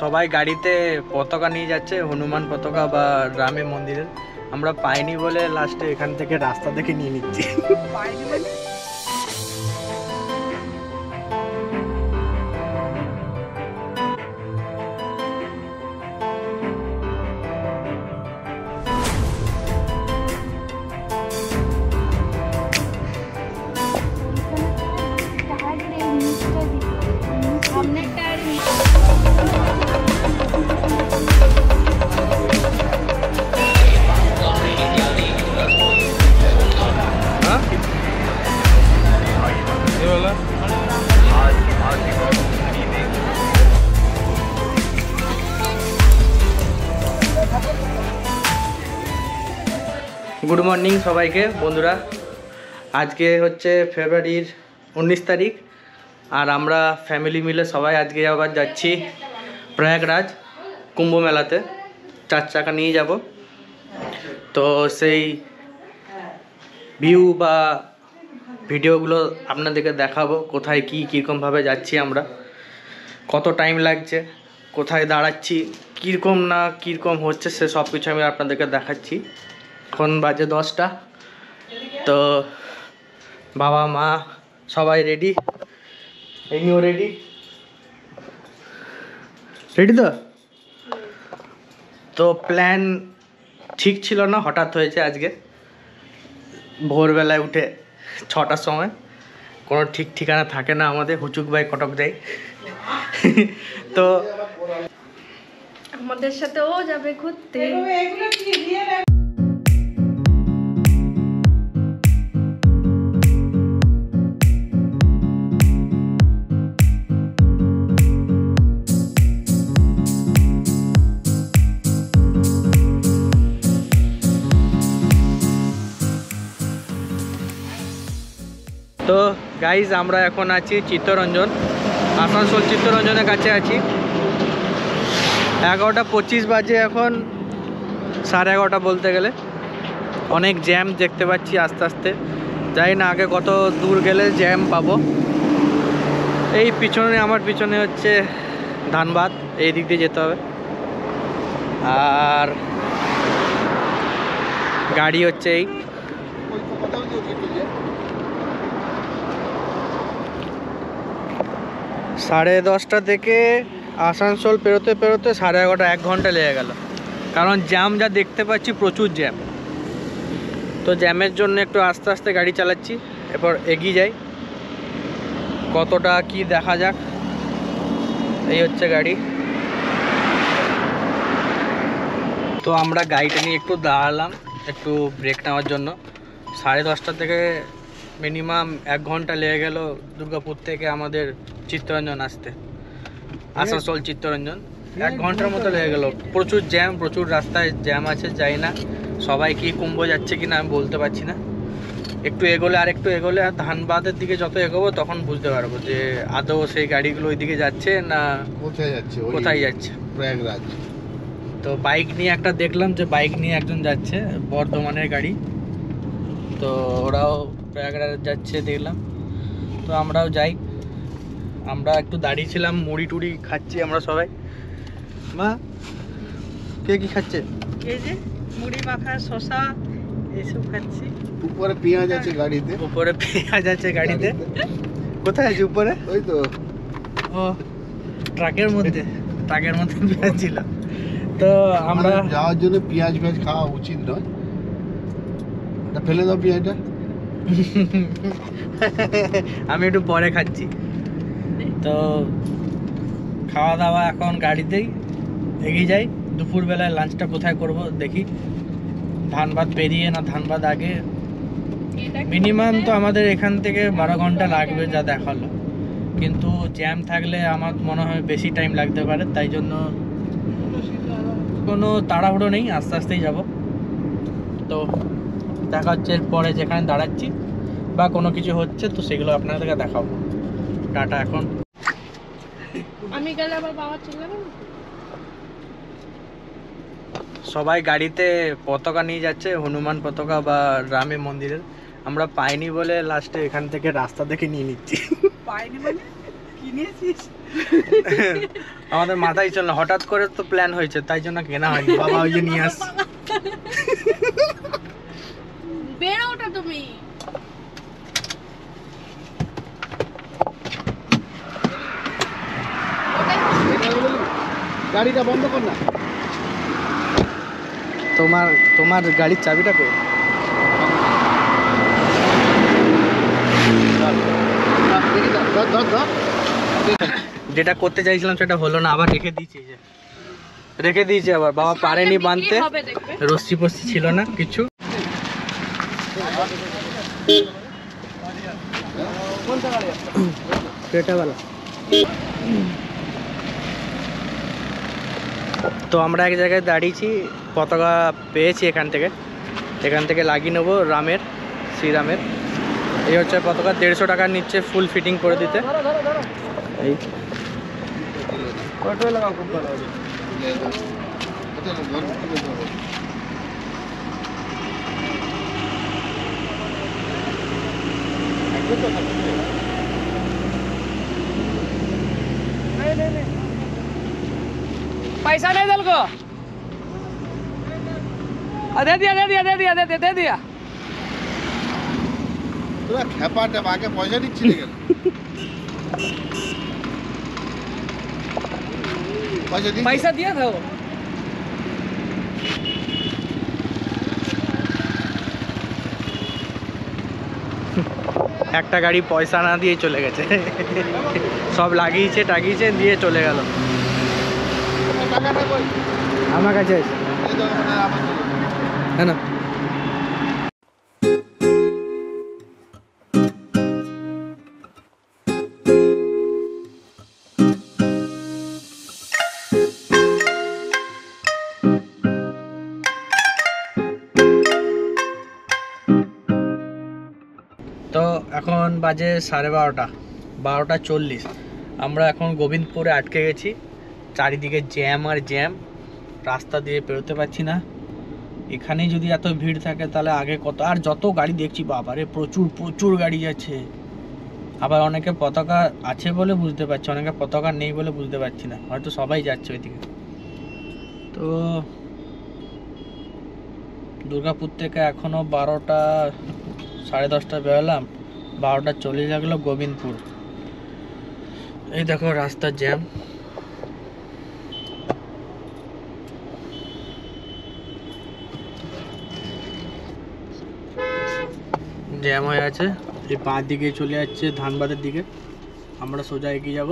সবাই গাড়িতে পতাকা নিয়ে যাচ্ছে, হনুমান পতাকা বা রামে মন্দিরের। আমরা পাইনি বলে লাস্টে এখান থেকে রাস্তা থেকে নিয়ে নিচ্ছি। গুড মর্নিং সবাইকে বন্ধুরা। আজকে হচ্ছে ফেব্রুয়ারির 19 তারিখ, আর আমরা ফ্যামিলি মিলে সবাই আজকে আবার যাচ্ছি প্রয়াগরাজ কুম্ভ মেলাতে। 4 চাকা নিয়ে যাব, তো সেই ভিউ বা ভিডিওগুলো আপনাদেরকে দেখাবো। কোথায় কী কীরকমভাবে যাচ্ছি আমরা, কত টাইম লাগছে, কোথায় দাঁড়াচ্ছি, কীরকম না কীরকম হচ্ছে, সে সব কিছু আমি আপনাদেরকে দেখাচ্ছি। এখন বাজে 10টা, তো বাবা মা সবাই রেডি, এমনিও রেডি তো প্ল্যান ঠিক ছিল না, হঠাৎ হয়েছে আজকে ভোরবেলায় উঠে 6টার সময়। কোনো ঠিক ঠিকানা থাকে না আমাদের, হুচুক বাই কটক দেয়। তো আমাদের সাথে ও যাবে ঘুরতে। তো গাইজ আমরা এখন আছি চিত্তরঞ্জন, আসানসোল চিত্তরঞ্জনের কাছে আছি। 11:25 বাজে এখন, 11:30 বলতে গেলে। অনেক জ্যাম দেখতে পাচ্ছি আস্তে আস্তে, যাই না আগে কত দূর গেলে জ্যাম পাবো। এই পিছনে, আমার পিছনে হচ্ছে ধানবাদ, এই দিক দিয়ে যেতে হবে। আর গাড়ি হচ্ছে এই 10:30 থেকে আসানসোল পেরোতে পেরোতে 11:30, 1 ঘন্টা লেগে গেল। কারণ জ্যাম যা দেখতে পাচ্ছি, প্রচুর জ্যাম। তো জ্যামের জন্য একটু আস্তে আস্তে গাড়ি চালাচ্ছি, এরপর এগিয়ে যাই, কতটা কি দেখা যাক। এই হচ্ছে গাড়ি। তো আমরা গাড়িটা নিয়ে একটু দাঁড়ালাম, একটু ব্রেক নেওয়ার জন্য। 10:30 থেকে মিনিমাম 1 ঘন্টা লেগে গেল দুর্গাপুর থেকে আমাদের চিত্তরঞ্জন আসতে। আসানসোল চিত্তরঞ্জন 1 ঘন্টার মতো লেগে গেল। প্রচুর জ্যাম, প্রচুর রাস্তায় জ্যাম আছে। যাই না সবাই কি কুম্ভ যাচ্ছে কিনা আমি বলতে পারছি না। একটু এগোলে, আর একটু এগোলে, আর ধানবাদের দিকে যত এগোবো তখন বুঝতে পারবো যে আদৌ সেই গাড়িগুলো ওই দিকে যাচ্ছে না কোথায় যাচ্ছে। প্রয়াগরাজ। তো বাইক নিয়ে একটা দেখলাম যে বাইক নিয়ে একজন যাচ্ছে, বর্ধমানের গাড়ি। তো ওরাও প্রয়াগরাজ যাচ্ছে দেখলাম, তো আমরাও যাই। আমরা একটু দাঁড়িয়েছিলাম, মুড়ি টুড়ি খাচ্ছি আমরা সবাই। মা কে কি খাচ্ছে? এই যে মুড়ি মাখা, শসা এইসব খাচ্ছি। উপরে পেঁয়াজ আছে গাড়িতে, উপরে পেঁয়াজ আছে গাড়িতে। কোথায় আছে উপরে? ওই তো ও ট্রাকের মধ্যে পেঁয়াজ ছিল। তো আমরা যাওয়ার জন্য পেঁয়াজ খাওয়া উচিত নয়, ফেলে দাও পেঁয়াজটা। আমি একটু পরে খাচ্ছি। তো খাওয়া দাওয়া এখন গাড়িতেই এগিয়ে যাই। দুপুরবেলায় লাঞ্চটা কোথায় করব দেখি, ধানবাদ পেরিয়ে না ধানবাদ আগে। মিনিমাম তো আমাদের এখান থেকে 12 ঘন্টা লাগবে যা দেখালো, কিন্তু জ্যাম থাকলে আমার মনে হয় বেশি টাইম লাগতে পারে। তাই জন্য কোনো তাড়াহুড়ো নেই, আস্তে আস্তেই যাব। তো দেখা হচ্ছে পরে যেখানে দাঁড়াচ্ছি বা কোনো কিছু হচ্ছে, তো সেগুলো আপনাদেরকে দেখাবো। টাটা। এখন আমি গেলে আবার বাবা চলে যাবে। সবাই গাড়িতে পতাকা নিয়ে যাচ্ছে, হনুমান পতাকা বা রামে মন্দিরের। আমরা পাইনি বলে লাস্টে এখান থেকে রাস্তা থেকে নিয়ে নিচ্ছি। পাইনি মানে কিনেছিস? আমাদের মাথায় চল না, হঠাৎ করে তো প্ল্যান হয়েছে, তাই জন্য কেনা হয়নি। বাবা ওই যে নিয়ে আসছে। বেরো ওটা তুমি। গাড়িটা বন্ধ কর না। তোমার গাড়ির চাবিটা কই? ধর ধর ধর। যেটা করতে চাইছিলাম সেটা হলো না, আবার রেখে দিয়েছি। রেখে দিয়েছি আবার, বাবা পারেনি বাঁধতে, হবে দেখবে। রশ্মি পশ্চি ছিল না কিছু। তো আমরা এক জায়গায় দাঁড়িয়েছি, পতাকা পেয়েছি এখান থেকে লাগিয়ে নেবো রামের, শ্রীরামের। এই হচ্ছে পতাকা, 150 টাকা নিচ্ছে ফুল ফিটিং করে দিতে। এই খুব ভালো হবে। पैसा नहीं दल को दे दिया তোরা খেপা টেপা, আগে পয়সা দিচ্ছি না কেন? পয়সা দিচ্ছি। पैसा दिया था वो। একটা গাড়ি পয়সা না দিয়ে চলে গেছে, সব লাগিয়েছে টাগিয়েছে দিয়ে চলে গেল। টাকা না কই? আমার কাছে আছে। এই তো মানে আবার চলে গেল। হ্যাঁ না, তো এখন বাজে 12:30, আমরা এখন গোবিন্দপুরে আটকে গেছি। চারিদিকে জ্যাম আর জ্যাম, রাস্তা দিয়ে পেরোতে পারছি না। এখানেই যদি এত ভিড় থাকে তাহলে আগে কত, আর যত গাড়ি দেখছি বাবারে প্রচুর গাড়ি যাচ্ছে। আবার অনেকে পতাকা আছে বলে বুঝতে পারছি, অনেকে পতাকা নেই বলে বুঝতে পারছি না, হয়তো সবাই যাচ্ছে ওইদিকে। তো দুর্গাপুর থেকে এখনো 12টা 10:30 বেরোলাম, 12টা 40 লাগলো গোবিন্দপুর। এই দেখো রাস্তার জ্যাম। জ্যাম হয়ে আছে, এই বাঁ দিকে চলে যাচ্ছে ধানবাদের দিকে, আমরা সোজা এগিয়ে যাব।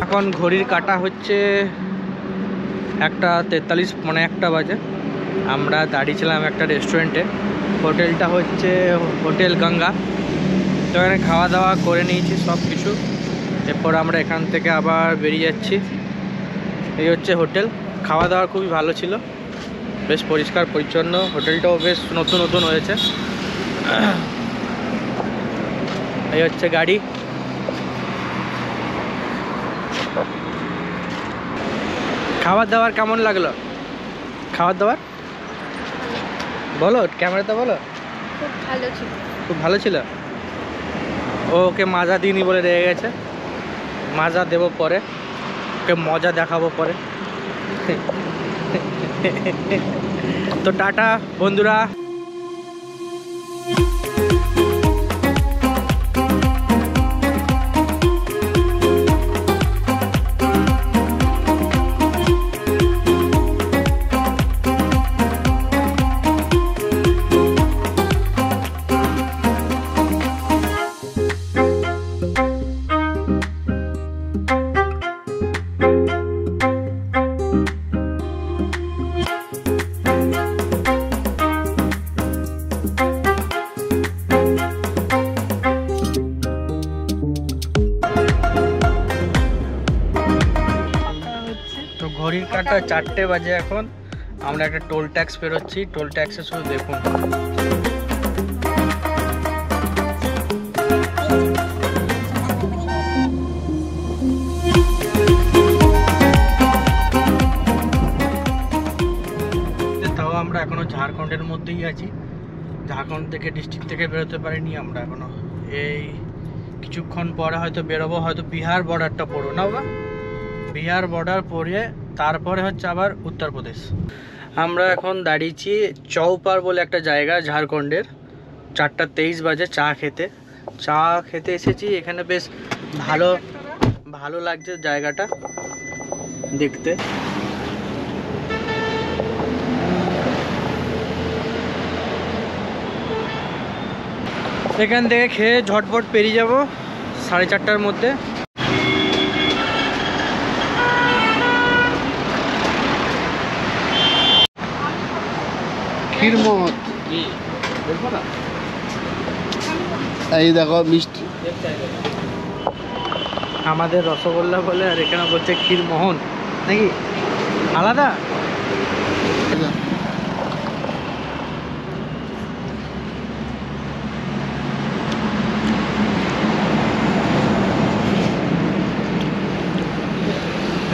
এখন ঘড়ির কাঁটা হচ্ছে 1:43, মানে 1টা বাজে। আমরা দাঁড়িয়েছিলাম একটা রেস্টুরেন্টে, হোটেলটা হচ্ছে হোটেল গঙ্গা। তো এখানে খাওয়া দাওয়া করে নিয়েছি সব কিছু, এরপর আমরা এখান থেকে আবার বেরিয়ে যাচ্ছি। এই হচ্ছে হোটেল, খাওয়া দাওয়া খুবই ভালো ছিল, বেশ পরিষ্কার পরিচ্ছন্ন, হোটেলটাও বেশ নতুন হয়েছে। এই হচ্ছে গাড়ি। খাবার দাবার কেমন লাগলো? খাবার দাবার বলো, ক্যামেরাতে বলো। খুব ভালো ছিল। খুব ভালো ছিল। ওকে মাজা দিইনি বলে রেগে গেছে, মাজা দেবো পরে, ওকে মজা দেখাবো পরে। তো টাটা বন্ধুরা। ঘড়ির কাঁটা 4টে বাজে এখন, আমরা একটা টোল ট্যাক্স পেরোচ্ছি। টোল ট্যাক্সে শুধু দেখুন, আমরা এখনো ঝাড়খণ্ডের মধ্যেই আছি। ঝাড়খণ্ড থেকে ডিস্ট্রিক্ট থেকে বেরোতে পারিনি আমরা এখনো। এই কিছুক্ষণ পরে হয়তো বেরোবো, হয়তো বিহার বর্ডারটা পড়বো না বাবা, বিহার বর্ডার পরে তারপরে হচ্ছে আবার উত্তরপ্রদেশ। আমরা এখন দাঁড়িয়েছি চৌপার বলে একটা জায়গা ঝাড়খণ্ডের। 4:23 বাজে, চা খেতে এসেছি। এখানে বেশ ভালো লাগছে জায়গাটা দেখতে। এখান থেকে খেয়ে ঝটপট পেরিয়ে যাব 4:30টার মধ্যে। ক্ষীরমত এই দেখো মিষ্টি, আমাদের রসগোল্লা বলে, আর এখানে বলছে ক্ষীরমোহন, নাকি আলাদা?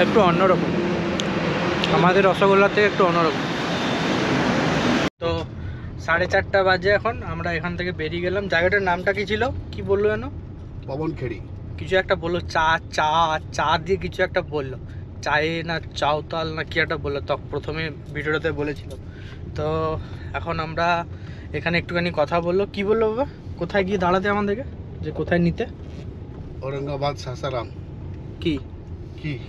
একটু অন্যরকম, আমাদের রসগোল্লা থেকে একটু অন্যরকম। তো 4:30 বাজে এখন, আমরা এখান থেকে বেরিয়ে গেলাম। জায়গাটার নামটা কি ছিল, কি বললো যেন? পবন খেড়ি কিছু একটা বললো, চা দিয়ে কিছু একটা বললো, চায়ে না চাউতাল না কি একটা বললো, তো প্রথমে ভিডিওটাতে বলেছিল। তো এখন আমরা এখানে একটুখানি কথা বললো। কি বললো বাবা, কোথায় গিয়ে দাঁড়াতে আমাদেরকে, যে কোথায় নিতে? ঔরঙ্গাবাদ সাসারাম। কি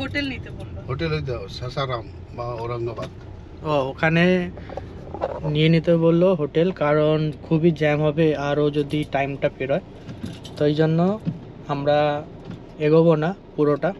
হোটেল নিতে বললো। হোটেল হইতে সাসারাম বা ঔরঙ্গাবাদ। ও, ওখানে নিয়ে নিতে বললো হোটেল, কারণ খুবই জ্যাম হবে আরও যদি টাইমটা পেরোয়। তো এই জন্য আমরা এগোবো না পুরোটা।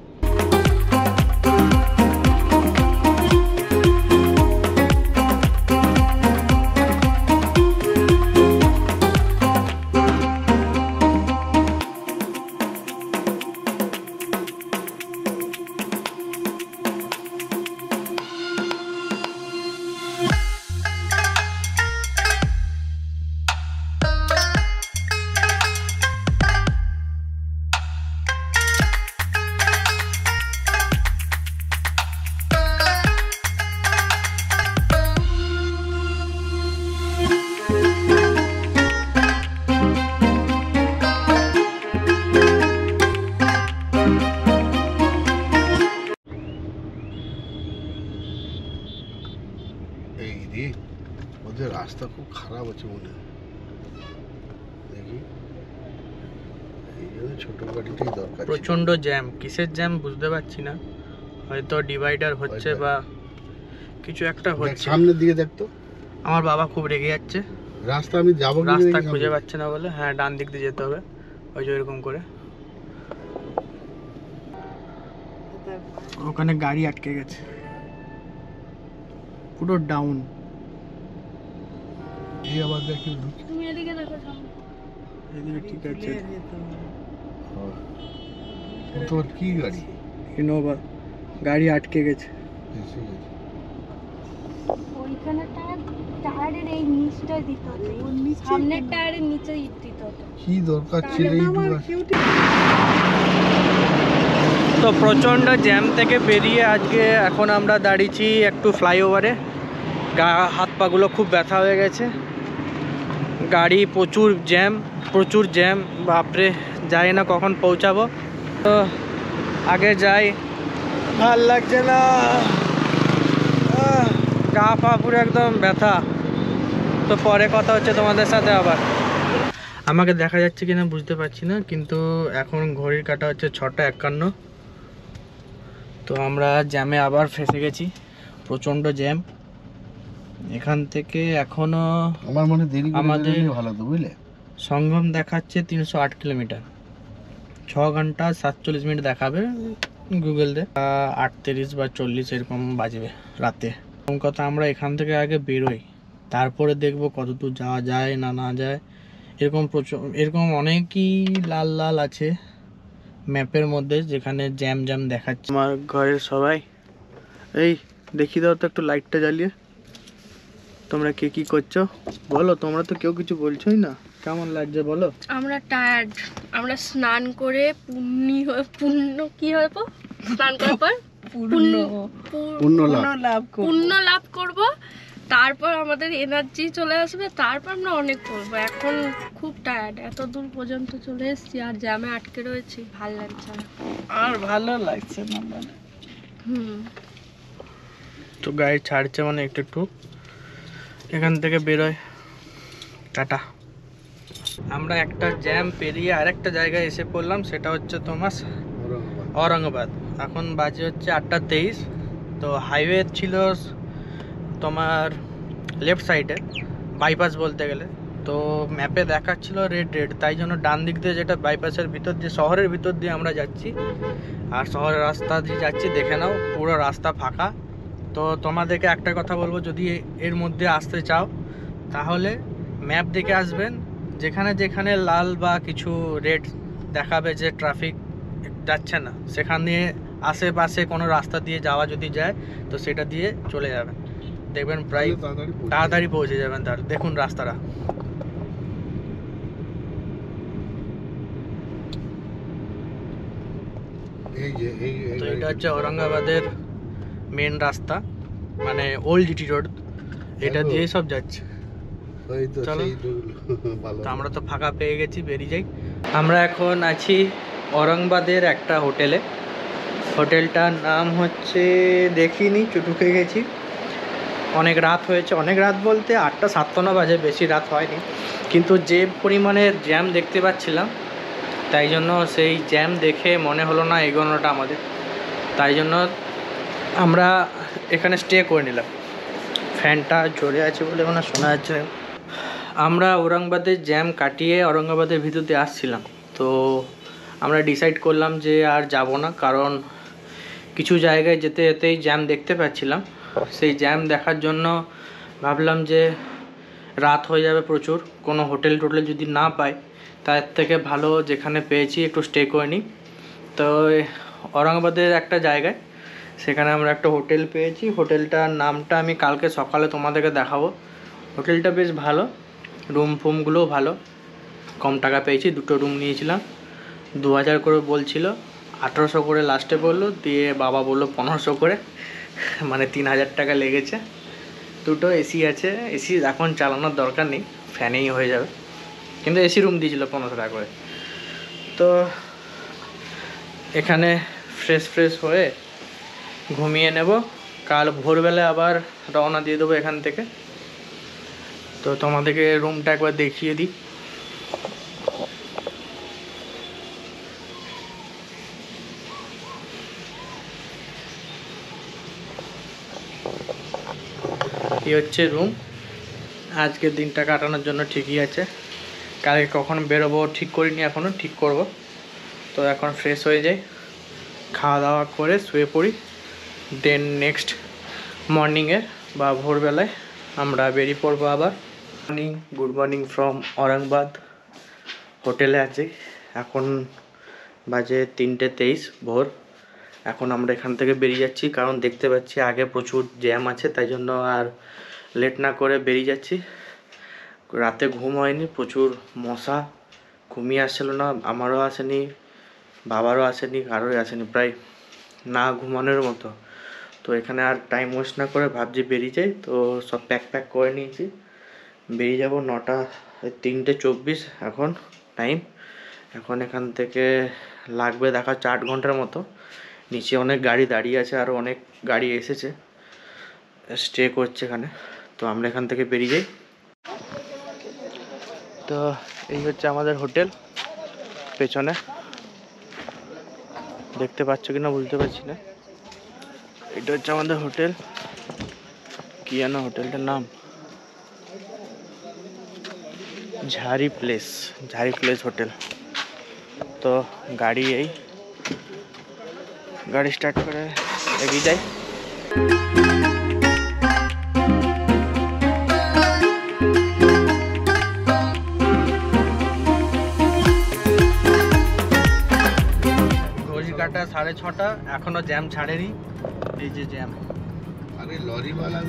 এই রে, ওদের রাস্তা খুব খারাপ আছে মনে হয়। দেখি, এই জন্য ছোট গাড়িটাই দরকার ছিল। প্রচন্ড জ্যাম, কিসের জ্যাম বুঝতে পারছি না, হয়তো ডিভাইডার হচ্ছে বা কিছু একটা দেখ, হচ্ছে। সামনের দিকে দেখতো, আমার বাবা খুব রেগে যাচ্ছে, রাস্তা আমি যাবো কি রাস্তা দেখি খুঁজে সামনে। পাচ্ছে না বলে। হ্যাঁ, ডান দিক দিয়ে যেতে হবে, ওই যে এরকম করে। ওখানে গাড়ি আটকে গেছে, পুরো ডাউন। এই আবার দেখি ঢুকি। তুমি এদিকে দেখো সামনে। এদিকে ঠিক আছে, তোর কি গাড়ি? ইনোভা, গাড়ি আটকে গেছে। এসে গেছে। ওইখানে টায়ারের এই নিচটা দিতে হতো, সামনের টায়ারের নিচে ইট দিতে হতো। কি দরকার ছিল এই তো প্রচণ্ড জ্যাম থেকে বেরিয়ে আজকে এখন আমরা দাঁড়িয়েছি একটু ফ্লাইওভারে। হাত পাগুলো খুব ব্যথা হয়ে গেছে, গাড়ি প্রচুর জ্যাম, বাপরে, যাই না কখন পৌঁছাবো। তো আগে যাই, ভাল লাগছে না, গা পা পুরো একদম ব্যথা। তো পরে কথা হচ্ছে তোমাদের সাথে আবার। আমাকে দেখা যাচ্ছে কিনা বুঝতে পারছি না, কিন্তু এখন ঘড়ির কাঁটা হচ্ছে 6:51। তো আমরা জ্যামে আবার ফেসে গেছি, প্রচণ্ড জ্যাম। এখান থেকে এখনো আমার মনে দেরি করে আমাদের গেলে ভালো তো, বুঝলে? সঙ্গম দেখাচ্ছে 308 কিলোমিটার, 6 ঘন্টা 47 মিনিট দেখাবে গুগলে। 38 বা 40 এরকম বাজবে রাতে। কথা আমরা এখান থেকে আগে বেরোই, তারপরে দেখবো কত দূর যাওয়া যায় না যায়। এরকম অনেকই লাল আছে ম্যাপের মধ্যে, যেখানে জ্যাম দেখাচ্ছে। আমার ঘরের সবাই, এই দেখি দাও তো একটু লাইটটা জ্বালিয়ে। তোমরা কে কি করছো বলো, তোমরা তো কেউ কিছু বলছোই না। কেমন লাগছে বলো? আমরা টায়ার্ড, আমরা স্নান করে পুণ্য কি হবো, স্নান করার পর পূর্ণ লাভ। লাভ করব। পুণ্য লাভ করব। তারপর আমাদের এনার্জি চলে আসবে, তারপর আমরা অনেক করবো। এখন খুব টায়ার্ড, এত দূর পর্যন্ত চলে এসেছি আর জ্যামে আটকে রয়েছি, ভাল লাগছে না। আর ভালো লাগছে না মানে। তো গাড়ি ছাড়ছে মানে একটু একটু এখান থেকে বেরোয়। টাটা। আমরা একটা জ্যাম পেরিয়ে আরেকটা জায়গায় এসে পড়লাম, সেটা হচ্ছে তোমার ঔরঙ্গাবাদ। এখন বাজে হচ্ছে 8:23। তো হাইওয়ে ছিল তোমার লেফট সাইডে, বাইপাস বলতে গেলে। তো ম্যাপে দেখাচ্ছিল রেড, তাই জন্য ডান দিক দিয়ে, যেটা বাইপাসের ভিতর দিয়ে, শহরের ভিতর দিয়ে আমরা যাচ্ছি। আর শহরের রাস্তা দিয়ে যাচ্ছি, দেখে নাও পুরো রাস্তা ফাঁকা। তো তোমাদেরকে একটা কথা বলবো, যদি এর মধ্যে আসতে চাও তাহলে ম্যাপ দেখে আসবেন। যেখানে যেখানে লাল বা কিছু রেড দেখাবে যে ট্রাফিক যাচ্ছে না, সেখান দিয়ে আশেপাশে কোনো রাস্তা দিয়ে যাওয়া যদি যায় তো সেটা দিয়ে চলে যাবেন, দেখবেন প্রায় তাড়াতাড়ি পৌঁছে যাবেন। তার দেখুন রাস্তাটা, তো এটা হচ্ছে ঔরঙ্গাবাদের মেন রাস্তা, মানে ওল্ড জিটি রোড। এটা দিয়েই সব যাচ্ছে। চলো, তো আমরা তো ফাঁকা পেয়ে গেছি, বেরিয়ে যাই। আমরা এখন আছি ঔরঙ্গাবাদের একটা হোটেলে। হোটেলটার নাম হচ্ছে, দেখিনি, ঢুকে গেছি, অনেক রাত হয়েছে। অনেক রাত বলতে 8:57 বাজে, বেশি রাত হয়নি। কিন্তু যে পরিমাণে জ্যাম দেখতে পাচ্ছিলাম, তাই জন্য সেই জ্যাম দেখে মনে হলো না এগোনোটা আমাদের, তাই জন্য আমরা এখানে স্টে করে নিলাম। ফ্যানটা জোরে আছে বলে মনে শোনা যাচ্ছে না। আমরা ঔরঙ্গাবাদের জ্যাম কাটিয়ে ঔরঙ্গাবাদের ভিতর দিয়ে আসছিলাম। তো আমরা ডিসাইড করলাম যে আর যাব না, কারণ কিছু জায়গায় যেতে যেতেই জ্যাম দেখতে পাচ্ছিলাম। সেই জ্যাম দেখার জন্য ভাবলাম যে রাত হয়ে যাবে প্রচুর, কোনো হোটেল টোটেল যদি না পাই, তার থেকে ভালো যেখানে পেয়েছি একটু স্টে করে নিই। তো ঔরঙ্গাবাদের একটা জায়গায়, সেখানে আমরা একটা হোটেল পেয়েছি। হোটেলটার নামটা আমি কালকে সকালে তোমাদেরকে দেখাবো। হোটেলটা বেশ ভালো, রুম ফুমগুলোও ভালো, কম টাকা পেয়েছি। 2টো রুম নিয়েছিলাম, 2000 করে বলছিল, 1800 করে লাস্টে বললো, দিয়ে বাবা বললো 1500 করে, মানে 3000 টাকা লেগেছে। 2টো এসি আছে, এসি এখন চালানোর দরকার নেই, ফ্যানেই হয়ে যাবে, কিন্তু এসি রুম দিয়েছিল 1500 টাকা করে। তো এখানে ফ্রেশ হয়ে ঘুমিয়ে নেব, কাল ভোরবেলা আবার রওনা দিয়ে দেবো এখান থেকে। তো তোমাদেরকে রুমটা একবার দেখিয়ে দিই। এই হচ্ছে রুম। আজকের দিনটা কাটানোর জন্য ঠিকই আছে, কালকে কখন বেরোবো ঠিক করিনি, এখনও ঠিক করব। তো এখন ফ্রেশ হয়ে যাই, খাওয়া দাওয়া করে শুয়ে পড়ি, দেন নেক্সট মর্নিংয়ে বা ভোরবেলায় আমরা বেরিয়ে পড়বো আবার। Good morning from Aurangabad. হোটেলে আছি, এখন বাজে 3:23 ভোর। এখন আমরা এখান থেকে বেরিয়ে যাচ্ছি, কারণ দেখতে পাচ্ছি আগে প্রচুর জ্যাম আছে, তাই জন্য আর লেট না করে বেরিয়ে যাচ্ছি। রাতে ঘুম হয়নি, প্রচুর মশা, ঘুমিয়ে আসছিল না, আমারও আসেনি, বাবারও আসেনি, কারোরই আসেনি, প্রায় না ঘুমানোর মতো। তো এখানে আর টাইম ওয়েস্ট না করে ভাবছি বেরিয়ে যাই। তো সব প্যাক করে নিয়েছি, বেরিয়ে যাব। 3:24 এখন টাইম। এখন এখান থেকে লাগবে দেখা 4 ঘন্টার মতো। নিচে অনেক গাড়ি দাঁড়িয়ে আছে, আরও অনেক গাড়ি এসেছে, স্টে করছে এখানে। তো আমরা এখান থেকে বেরিয়ে যাই। তো এই হচ্ছে আমাদের হোটেল, পেছনে দেখতে পাচ্ছ কিনা বুঝতে পারছি না। এটা হচ্ছে আমাদের হোটেল, কি জানো হোটেলটার নাম, ঝাড়ি প্লেস হোটেল। তো গাড়ি স্টার্ট করে এগিয়ে যাই। ঘড়িকাটা 6:30, এখনো জ্যাম ছাড়েনি। এই যে জ্যাম, আরে লরিওয়ালা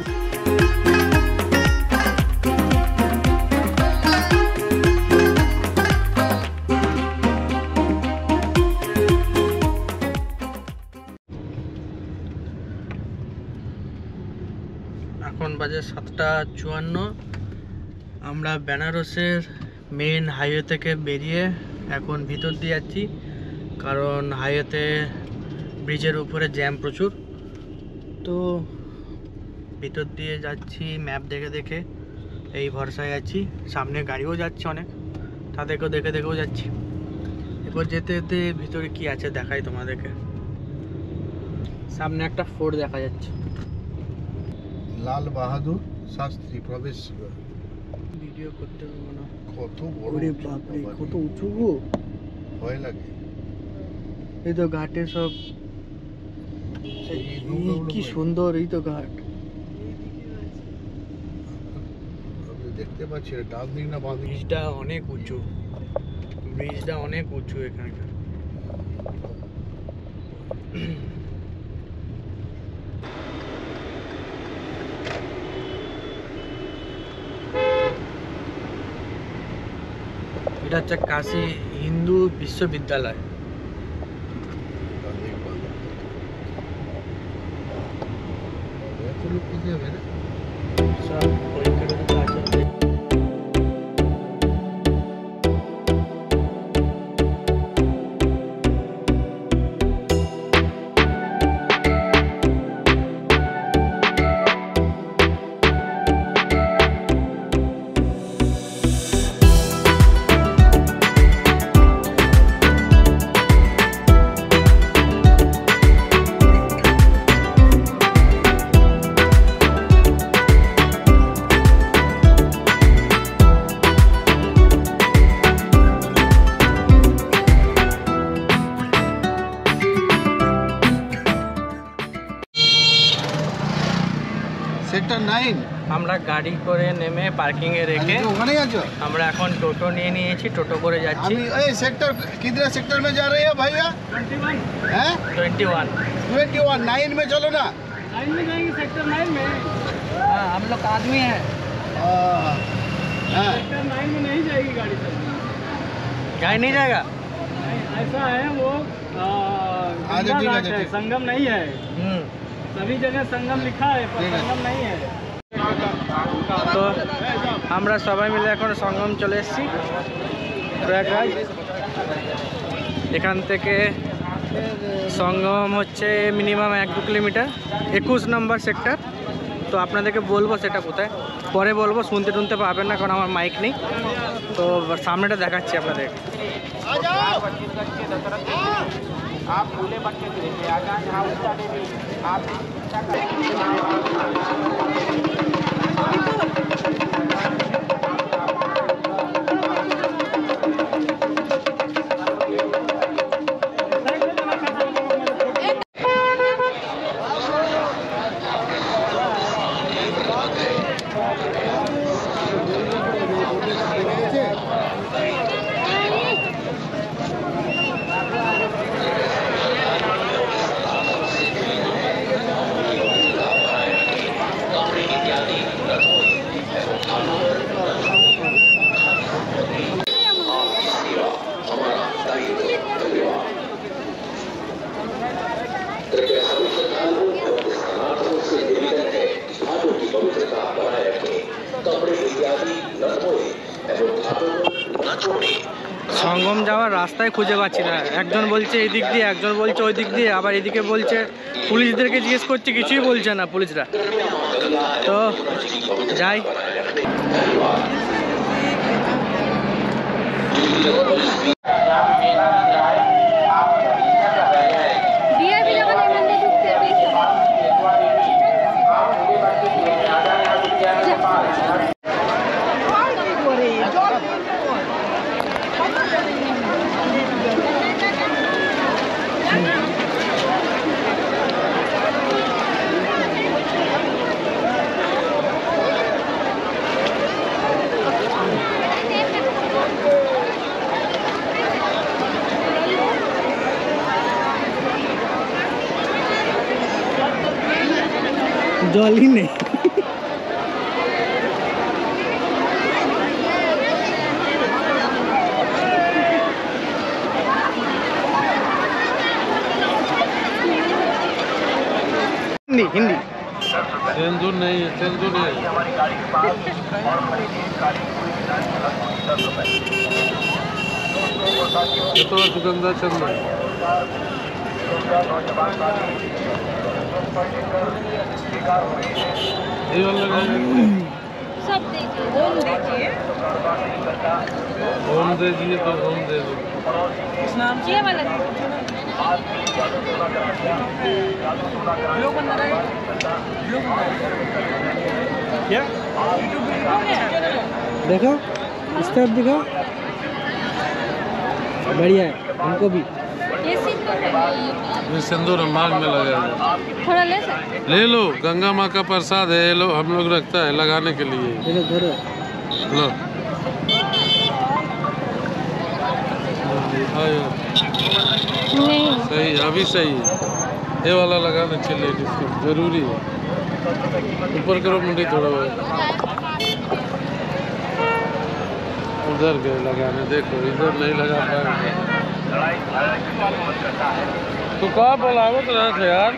এখন বাজে 7:54। আমরা বেনারসের মেন হাইওয়ে থেকে বেরিয়ে এখন ভিতর দিয়ে যাচ্ছি, কারণ হাইওয়েতে ব্রিজের উপরে জ্যাম প্রচুর। তো ভিতর দিয়ে যাচ্ছি ম্যাপ দেখে দেখে, এই ভরসায় যাচ্ছি। সামনে গাড়িও যাচ্ছে অনেক, তাদেরকেও দেখে দেখেও যাচ্ছি। এরপর যেতে যেতে ভিতরে কি আছে দেখাই তোমাদেরকে। সামনে একটা ফোর্ট দেখা যাচ্ছে, লাল বাহাদুর শাস্ত্রী প্রবেশ। ভিডিও করতে পারবো না, কত বড় ওরে উঁচু বাপরে বাবা কত রে। উঁচু গো। ভয় লাগে। এই তো ঘাটে সব, এই নৌকাগুলো কি ভয়। সুন্দর, এই তো ঘাট। আপনি দেখতে পাচ্ছেন ডান দিক না বাম দিক? ব্রিজটা অনেক উঁচু, ব্রিজটা অনেক উঁচু এখানকার। এটা হচ্ছে কাশী হিন্দু বিশ্ববিদ্যালয়। ডান দিক বাম দিক। এত লোক কোথায় যাবে রে? সব পরীক্ষা টরীক্ষা আছে। সেক্টর 9 আমরা গাড়ি করে নেমে পার্কিং এ রেখে ওখানেই আছো? আমরা এখন টোটো নিয়ে নিয়েছি, টোটো করে যাচ্ছি। আমি এই সেক্টর किधर सेक्टर में जा रहे हैं भैया? 21 हैं 21। 21 9 में चलो ना। लाइन में जाएंगे सेक्टर 9 में। हाँ, हम लोग आदमी हैं। हाँ सेक्टर 9 में नहीं जाएगी गाड़ी सर। गाड़ी नहीं जाएगा। नहीं, ऐसा है वो अच्छा, ठीक है, घाट है, ठीक। संगम नहीं है। सभी जगह संगम लिखा है पर ठीक है। संगम नहीं है। তো আমরা সবাই মিলে এখন সঙ্গম চলে এসেছি প্রয়াগরাজ। এখান থেকে সঙ্গম হচ্ছে মিনিমাম 1-2 কিলোমিটার, 21 নম্বর সেক্টর। তো আপনাদেরকে বলবো সেটা কোথায়, পরে বলবো, শুনতে টুনতে পাবেন না কারণ আমার মাইক নেই। তো সামনেটা দেখাচ্ছি আপনাদের। आप भूले बच्चे के लिए आगा यहाँ उच्चा देवी आप সঙ্গম যাওয়ার রাস্তায় খুঁজে পাচ্ছি না। একজন বলছে এই দিক দিয়ে, একজন বলছে ওই দিক দিয়ে, আবার এদিকে বলছে, পুলিশদেরকে জিজ্ঞেস করছে কিছুই বলছে না পুলিশরা। তো যাই। জলই নেই। হিন্দি হিন্দি सिंदूर नहीं है, सिंदूर नहीं है। ये तो सुगंधा चंद्र है। ये वाला लगाएंगे। सब दीजिए। ओम दीजिए। ओम दे दिए तो ओम दे दो। इस नाम से ये वाला दीजिए। जो बन रहा है क्या यूट्यूब वीडियो है। देखो इस तरफ देखो, बढ़िया है हमको भी। ये सिंदूर है। ये सिंदूर मांग में लगा है। थोड़ा ले सकते ले लो, गंगा माँ का प्रसाद है, लो हम लोग रखता है लगाने के लिए। लो आयो, नहीं। सही अभी सही है। ये वाला लगाने के लिए इसको जरूरी है। ऊपर करो मुंडी थोड़ा बहुत, उधर गए लगाने, देखो इधर नहीं लगा पाएंगे। तो कहाँ बोलावो तो रहा था यार।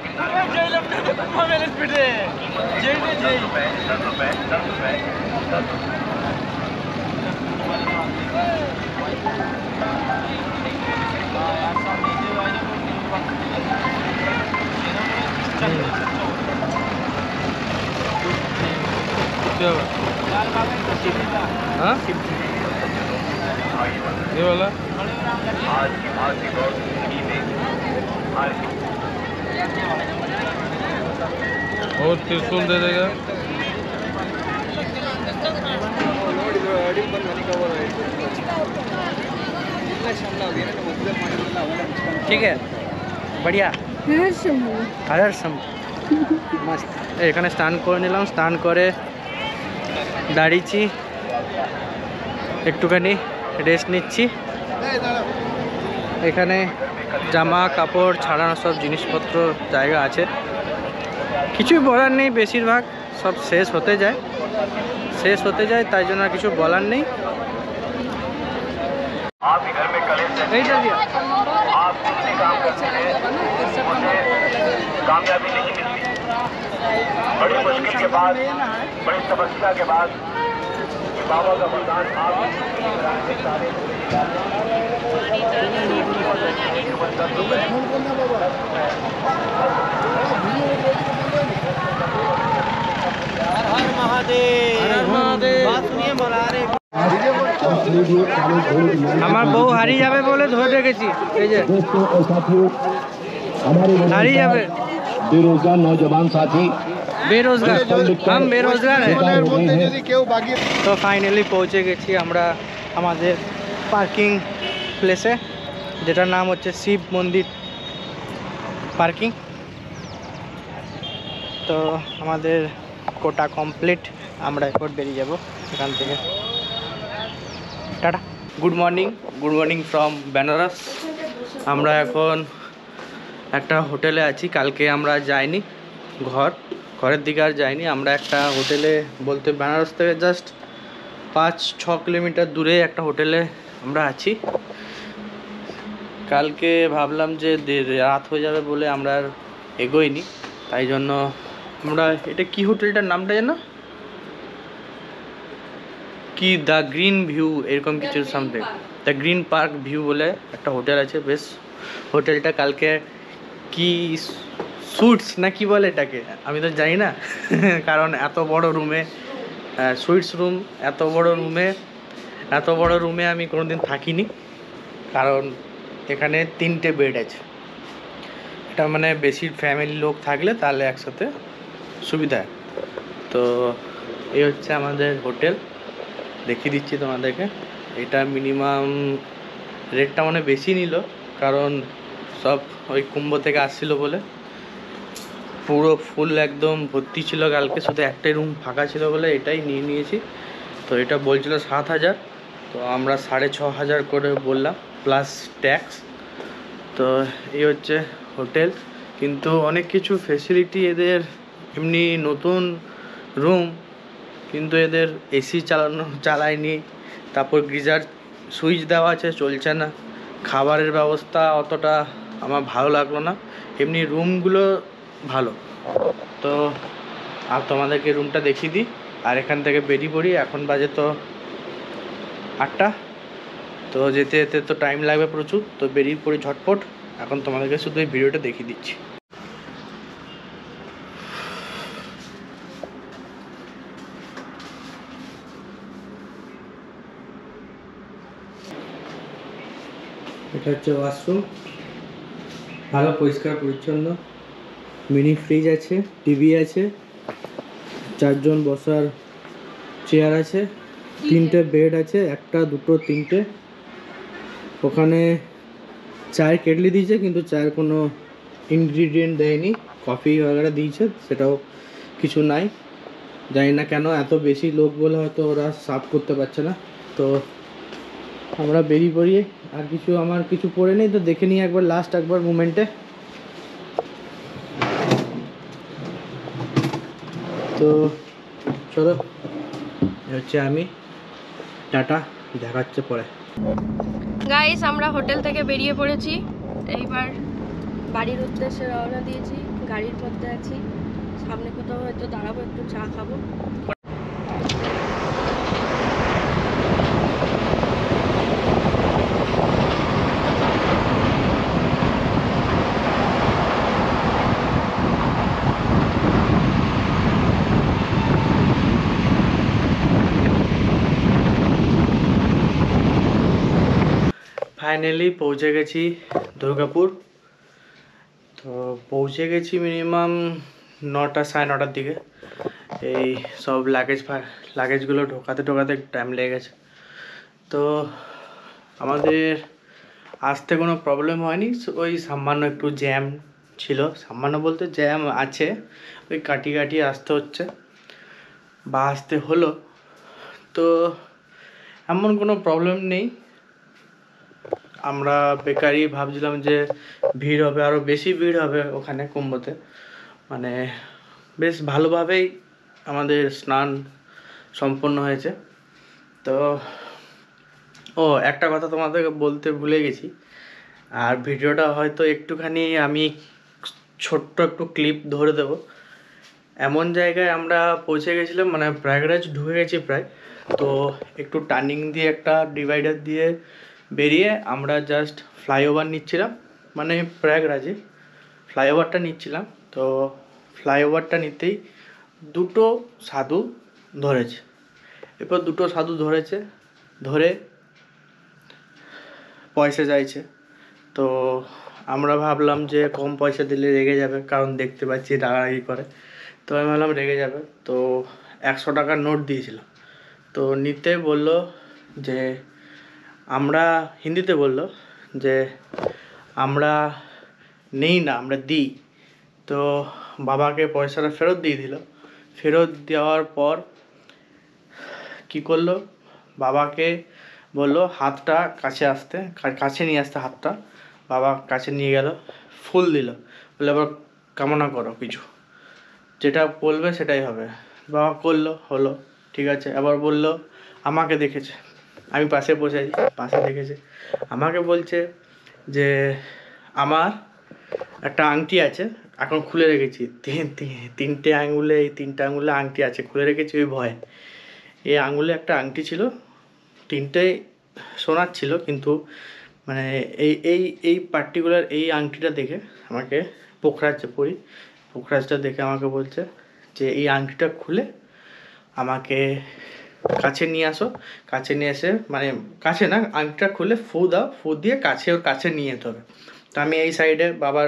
क्या हुआ? हाँ? ये वाला और त्रिशूल दे देगा। ঠিক আছে, बढ़िया हर समय হাজার সাম মস্ত। এখানে স্নান করে নিলাম, স্নান করে দাঁড়িয়েছি, একটুখানি রেস্ট নিচ্ছি। এখানে জামা কাপড় ছাড়ানো সব জিনিসপত্র জায়গা আছে, কিছুই বলার নেই। বেশিরভাগ সব শেষ হতে যায়, তাই জন্য আর কিছু বলার নেই। এই যে দিয়া। कामयाबी नहीं मिलती। बड़ी मुश्किल के बाद, बड़ी तपस्या के बाद बाबा का वरदान আমার বউ হারিয়ে যাবে বলে ধরে রেখেছি। এই যে হারিয়ে যাবে। बेरोजगार नौजवान साथी বেরোজগার, हम बेरोजगार है। যদি কেউ বাকি তো ফাইনালি পৌঁছে গেছি আমরা আমাদের পার্কিং প্লেসে, যেটার নাম হচ্ছে শিব মন্দির পার্কিং। তো আমাদের কোটা কমপ্লিট, আমরা এরপর বেরিয়ে যাব এখান থেকে। Tata, good morning from Banaras. আমরা এখন একটা হোটেলে আছি। কালকে আমরা যাইনি ঘরের দিকে, আর যাইনি। আমরা একটা হোটেলে, বলতে বেনারস থেকে জাস্ট 5-6 কিলোমিটার দূরে একটা হোটেলে আমরা আছি। কালকে ভাবলাম যে রাত হয়ে যাবে বলে আমরা আর এগোইনি, তাই জন্য আমরা, এটা কি হোটেলটার নামটা জানো কি, দ্য গ্রিন ভিউ এরকম কিছু something, the green park view বলে একটা হোটেল আছে। বেশ হোটেলটা কালকে কি সুইটস না কি বলে এটাকে, আমি তো জানি না কারণ এত বড় রুমে, সুইটস রুম, এত বড় রুমে আমি কোনোদিন থাকিনি। কারণ এখানে 3টে বেড আছে। এটা মানে বেশি ফ্যামিলি লোক থাকলে তাহলে একসাথে সুবিধা। তো এই হচ্ছে আমাদের হোটেল, দেখিয়ে দিচ্ছি তোমাদেরকে। এটা মিনিমাম রেটটা মানে বেশি নিল, কারণ সব ওই কুম্ভ থেকে আসছিল বলে। পুরো ফুল একদম ভর্তি ছিল কালকে, শুধু একটাই রুম ফাঁকা ছিল বলে এটাই নিয়েছি। তো এটা বলছিল 7,000, তো আমরা 6,500 করে বললাম প্লাস ট্যাক্স। তো এই হচ্ছে হোটেল, কিন্তু অনেক কিছু ফেসিলিটি এদের, এমনি নতুন রুম, কিন্তু এদের এসি চালায়নি। তারপর গিজার সুইচ দেওয়া আছে, চলছে না। খাবারের ব্যবস্থা অতটা আমার ভালো লাগলো না, এমনি রুমগুলো ভালো। তো আর তোমাদেরকে রুমটা দেখিয়ে দিই আর এখান থেকে বেরিয়ে পড়ি। এখন বাজে তো 8টা, তো যেতে যেতে তো টাইম লাগবে প্রচুর, তো বেরিয়ে পড়ি ঝটপট। এখন তোমাদেরকে শুধু এই ভিডিওটা দেখিয়ে দিচ্ছি। এটা হচ্ছে ওয়াশরুম, ভালো পরিষ্কার পরিচ্ছন্ন, মিনি ফ্রিজ আছে, টিভি আছে, 4 জন বসার চেয়ার আছে, 3টে বেড আছে, 1টা 2টো 3টে। ওখানে চায়ের কেটলি দিয়েছে কিন্তু চায়ের কোনো ইনগ্রিডিয়েন্ট দেয়নি, কফি वगैरह দিয়েছে সেটাও কিছু নাই। জানি না কেন, এত বেশি লোক বলে হয়তো ওরা সার্ভ করতে পারছে না। তো আমরা বেরিয়ে পড়ি, আর কিছু আমার কিছু পড়ে নেই, তো দেখে নিই একবার লাস্ট একবার মোমেন্টে। তো চলো, হচ্ছে আমি, টাটা, দেখা হচ্ছে পরে। গাইস আমরা হোটেল থেকে বেরিয়ে পড়েছি, এইবার বাড়ির উদ্দেশ্যে রওনা দিয়েছি। গাড়ির মধ্যে আছি, সামনে কোথাও হয়তো দাঁড়াবো, একটু চা খাবো। ফাইনালি পৌঁছে গেছি দুর্গাপুর। তো পৌঁছে গেছি মিনিমাম 9টা 9:30টার দিকে। এই সব লাগেজগুলো ঢোকাতে টাইম লেগে গেছে। তো আমাদের আসতে কোনো প্রবলেম হয়নি, ওই সামান্য একটু জ্যাম ছিল, সামান্য বলতে জ্যাম আছে, ওই কাটিয়ে আসতে হচ্ছে বা আসতে হলো। তো এমন কোনো প্রবলেম নেই। আমরা বেকারই ভাবছিলাম যে ভিড় হবে, আরও বেশি ভিড় হবে ওখানে কুম্ভতে। মানে বেশ ভালোভাবেই আমাদের স্নান সম্পন্ন হয়েছে। তো একটা কথা তোমাদেরকে বলতে ভুলে গেছি, আর ভিডিওটা হয়তো একটুখানি আমি ছোট্ট একটু ক্লিপ ধরে দেবো। এমন জায়গায় আমরা পৌঁছে গেছিলাম, মানে প্রয়াগরাজ ঢুকে গেছি প্রায়। তো একটু টার্নিং দিয়ে একটা ডিভাইডার দিয়ে বেরিয়ে আমরা জাস্ট ফ্লাইওভার নিচ্ছিলাম, মানে প্রয়াগরাজে ফ্লাইওভারটা নিচ্ছিলাম। তো ফ্লাইওভারটা নিতেই 2টো সাধু ধরেছে। এরপর 2টো সাধু ধরে পয়সা চাইছে। তো আমরা ভাবলাম যে কম পয়সা দিলে রেগে যাবে, কারণ দেখতে পাচ্ছি রাগারাগি করে। তো আমি ভাবলাম রেগে যাবে, তো 100 টাকার নোট দিয়েছিলাম। তো নিতে বলল যে আমরা, হিন্দিতে বলল যে আমরা নেই না, আমরা দিই। তো বাবাকে পয়সাটা ফেরত দিয়ে দিল। ফেরত দেওয়ার পর কী করলো, বাবাকে বললো হাতটা কাছে নিয়ে আসতে। হাতটা বাবা কাছে নিয়ে গেল, ফুল দিল, বলে আবার কামনা করো কিছু, যেটা বলবে সেটাই হবে। বাবা করলো, হলো, ঠিক আছে। আবার বললো আমাকে দেখেছে, আমি পাশে বসে আছি, পাশে দেখেছে, আমাকে বলছে যে আমার একটা আংটি আছে, এখন খুলে রেখেছি, 3টে আঙুলে, এই 3টে আঙুলে আংটি আছে, খুলে রেখেছি ওই ভয়ে। এই আঙুলে একটা আংটি ছিল, 3টে সোনার ছিল, কিন্তু মানে এই পার্টিকুলার এই আংটিটা দেখে আমাকে, পোখরাজটা দেখে আমাকে বলছে যে এই আংটিটা খুলে আমাকে কাছে নিয়ে আসো, কাছে নিয়ে এসে, মানে কাছে না, আংটিটা খুলে ফু দাও, ফু দিয়ে ওর কাছে নিয়ে যেতে হবে। তো আমি এই সাইডে, বাবার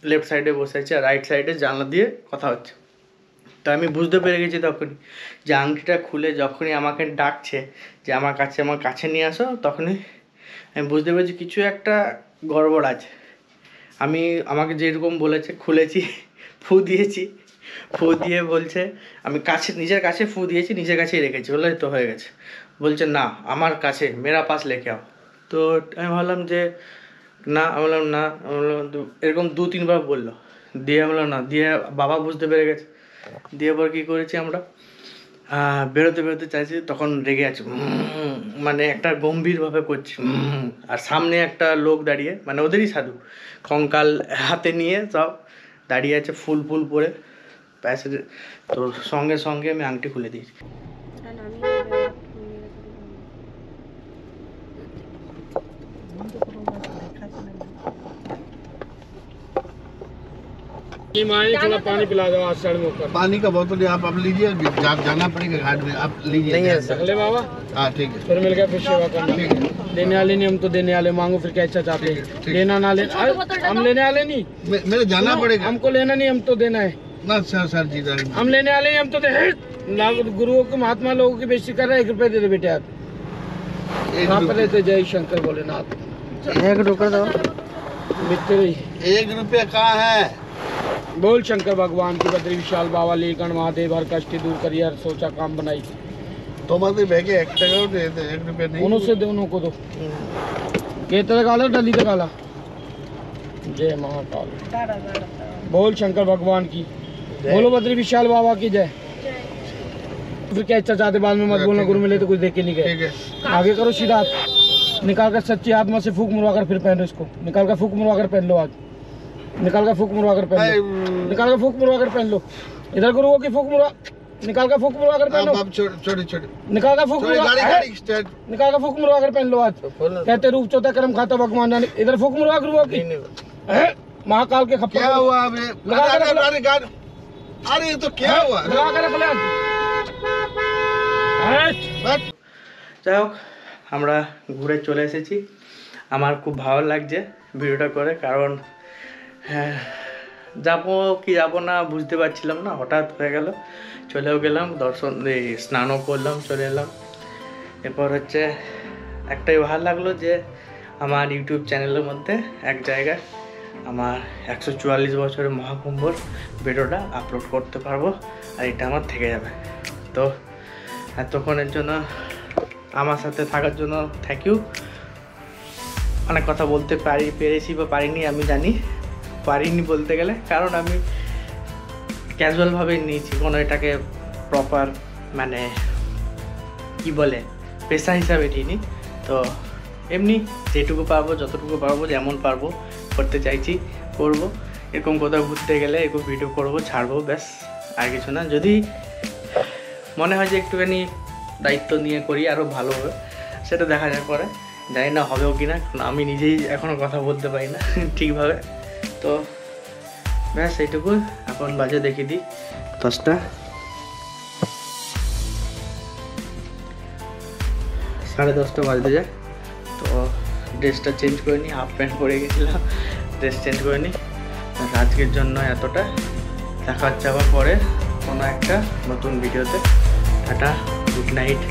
লেফট সাইডে বসে আছি, আর রাইট সাইডে জানলা দিয়ে কথা হচ্ছে। তো আমি বুঝতে পেরে গেছি তখনই যে আংটিটা খুলে যখনই আমাকে ডাকছে যে আমার কাছে নিয়ে আসো, তখনই আমি বুঝতে পেরেছি কিছু একটা গড়বড় আছে। আমাকে যেরকম বলেছে খুলেছি, ফু দিয়ে বলছে, আমি নিজের কাছে ফু দিয়েছি, নিজের কাছেই রেখেছি, বলে তো হয়ে গেছে। বলছে না, আমার কাছে, মেরা পাস লেকে আও। তো আমি ভাবলাম যে না, আমি বললাম না, এরকম 2-3 বার বললো। দিয়ে আমি বললাম না, দিয়ে বাবা বুঝতে পেরে গেছে। দিয়ে পর কী করেছি আমরা, বেরোতে চাইছি, তখন রেগে আছে, মানে একটা গম্ভীরভাবে করছি। আর সামনে একটা লোক দাঁড়িয়ে, মানে ওদেরই সাধু, কঙ্কাল হাতে নিয়ে সব দাঁড়িয়ে আছে, ফুল পরে। প্যাসেজ তো সঙ্গে সঙ্গে আমি আংটি খুলে দিয়েছি। थोड़ा पानी पिला दो आज साइड में ऊपर। पानी का बोतल आप अब लीजिए, जाना पड़ेगा घाट में, आप लीजिए। नहीं है अगले बाबा हाँ ठीक है। फिर मिल गया फिर सेवा करना। ठीक है। देने वाले नहीं, हम तो देने वाले, मांगो फिर क्या इच्छा चाहते हैं। लेना ना लेना, हम लेने वाले नहीं, मेरे जाना पड़ेगा हमको लेना नहीं, हम तो देना है ना। सर जी हम लेने वाले हैं, हम तो गुरुओं को महात्मा लोगों की बेइज्जती कर रहे हैं। 1 रुपए दे दे बेटे आप। कहाँ पर रहते? जय शंकर भोलेनाथ। 1 रुपया दो। बिकते रही। 1 रुपया कहाँ है? बोल शंकर भगवान की, बद्री विशाल बाबा लीलकंठ महादेव हर कष्ट दूर करिए, हर सोचा काम बनाई। তোমাদের ব্যাগে 1 টাকাও দে দে, 1 रुपया नहीं। उन्हों से दोनों को दो। केतरे काला डली तक काला। जय महाकाल। बोल शंकर भगवान की, बोलो बद्री विशाल बाबा की जय। फिर क्या इच्छा चाहते बाद में मत बोलना, गुरु मिले तो कुछ देख के नहीं गए। ठीक है। आगे करो सीधा हाथ, निकाल कर सच्ची आत्मा से फूक मरवा कर फिर पहनो इसको। निकाल कर फूक मरवा कर पहन लो आज। निकाल कर फूक मरवा कर पहन लो। निकाल कर फूक मरवा कर पहन लो। इधर गुरुओं की फूक मरवा, निकाल कर फूक मरवा कर पहन लो। अब छोटे छोटे निकाल कर फूक मरवा, गाड़ी स्टार्ट। निकाल कर फूक मरवा कर पहन लो आज। कहते रूप चौथा कर्म खाता भगवान जाने। इधर फूक मरवा गुरुओं की। महाकाल के खप्पर क्या हुआ अबे? लगा कर रख लो। अरे ये तो क्या हुआ? लगा कर रख ले आज। যাই হোক, আমরা ঘুরে চলে এসেছি। আমার খুব ভালো লাগছে ভিডিওটা করে, কারণ হ্যাঁ যাবো কি যাবো না বুঝতে পারছিলাম না, হঠাৎ হয়ে গেল, চলেও গেলাম, দর্শন এই স্নানও করলাম, চলে এলাম। এরপর হচ্ছে একটাই ভালো লাগলো যে আমার ইউটিউব চ্যানেলের মধ্যে এক জায়গায় আমার 144 বছরের মহাকুম্ভর ভিডিওটা আপলোড করতে পারবো, আর এটা আমার থেকে যাবে। তো এতক্ষণের জন্য আমার সাথে থাকার জন্য থ্যাংক ইউ। অনেক কথা বলতে পেরেছি বা পারিনি আমি জানি, পারিনি বলতে গেলে, কারণ আমি ক্যাজুয়ালভাবে নিয়েছি, কোনো এটাকে প্রপার মানে কি বলে পেশা হিসাবে নিইনি। তো এমনি যেটুকু পারবো, যতটুকু পারবো, যেমন পারবো করতে চাইছি, করব। এরকম কোথাও ঘুরতে গেলে এরকম ভিডিও করবো, ছাড়বো, ব্যাস, আর কিছু না। যদি মনে হয় যে একটুখানি দায়িত্ব নিয়ে করি আরও ভালো হবে, সেটা দেখা যায় পরে, জানি না হবেও কি না, আমি নিজেই এখনও কথা বলতে পারি না ঠিকভাবে। তো ব্যাস এইটুকু। এখন বাজে দেখিয়ে দিই 10টা, 10:30 বাজতে যায়। তো ড্রেসটা চেঞ্জ করে নিই, হাফ প্যান্ট পরে গেছিলাম, ড্রেস চেঞ্জ করে নিই। আজকের জন্য এতটা, দেখা হচ্ছে আবার পরে কোনো একটা নতুন ভিডিওতে। Tata, good night.